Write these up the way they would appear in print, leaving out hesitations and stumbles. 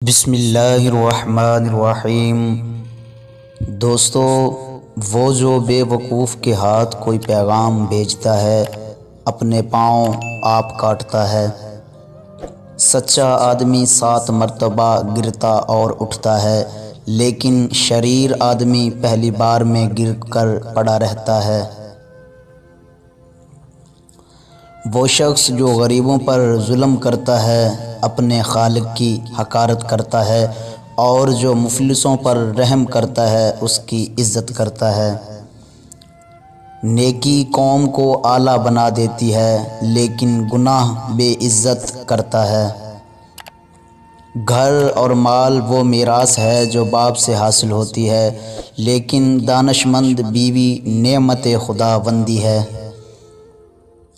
بسم اللہ الرحمن الرحیم۔ دوستو، وہ جو بے وقوف کے ہاتھ کوئی پیغام بھیجتا ہے اپنے پاؤں آپ کاٹتا ہے۔ سچا آدمی 7 مرتبہ گرتا اور اٹھتا ہے، لیکن شریر آدمی پہلی بار میں گر کر پڑا رہتا ہے۔ وہ شخص جو غریبوں پر ظلم کرتا ہے اپنے خالق کی حقارت کرتا ہے، اور جو مفلسوں پر رحم کرتا ہے اس کی عزت کرتا ہے۔ نیکی قوم کو اعلیٰ بنا دیتی ہے، لیکن گناہ بے عزت کرتا ہے۔ گھر اور مال وہ میراث ہے جو باپ سے حاصل ہوتی ہے، لیکن دانشمند بیوی نعمت خداوندی ہے۔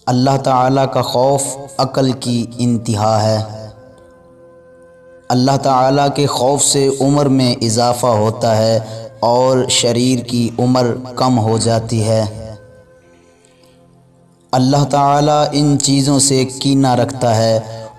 اللہ تعالیٰ کا خوف عقل کی انتہا ہے۔ اللہ تعالیٰ کے خوف سے عمر میں اضافہ ہوتا ہے اور شریر کی عمر کم ہو جاتی ہے۔ اللہ تعالیٰ ان چیزوں سے کینہ رکھتا ہے: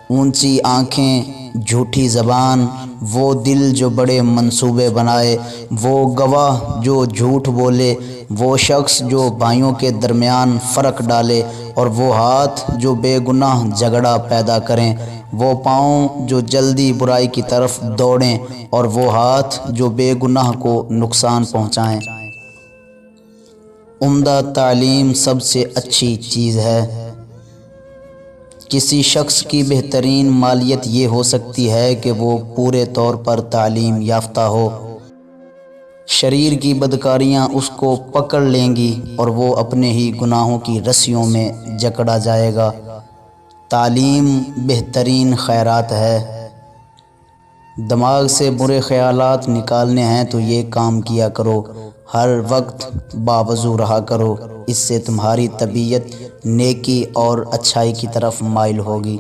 اونچی آنکھیں، جھوٹی زبان، وہ دل جو بڑے منصوبے بنائے، وہ گواہ جو جھوٹ بولے، وہ شخص جو بھائیوں کے درمیان فرق ڈالے، اور وہ ہاتھ جو بے گناہ جھگڑا پیدا کریں، وہ پاؤں جو جلدی برائی کی طرف دوڑیں، اور وہ ہاتھ جو بے گناہ کو نقصان پہنچائیں۔ عمدہ تعلیم سب سے اچھی چیز ہے۔ کسی شخص کی بہترین مالیت یہ ہو سکتی ہے کہ وہ پورے طور پر تعلیم یافتہ ہو۔ شریر کی بدکاریاں اس کو پکڑ لیں گی اور وہ اپنے ہی گناہوں کی رسیوں میں جکڑا جائے گا۔ تعلیم بہترین خیرات ہے۔ دماغ سے برے خیالات نکالنے ہیں تو یہ کام کیا کرو: ہر وقت باوضو رہا کرو، اس سے تمہاری طبیعت نیکی اور اچھائی کی طرف مائل ہوگی۔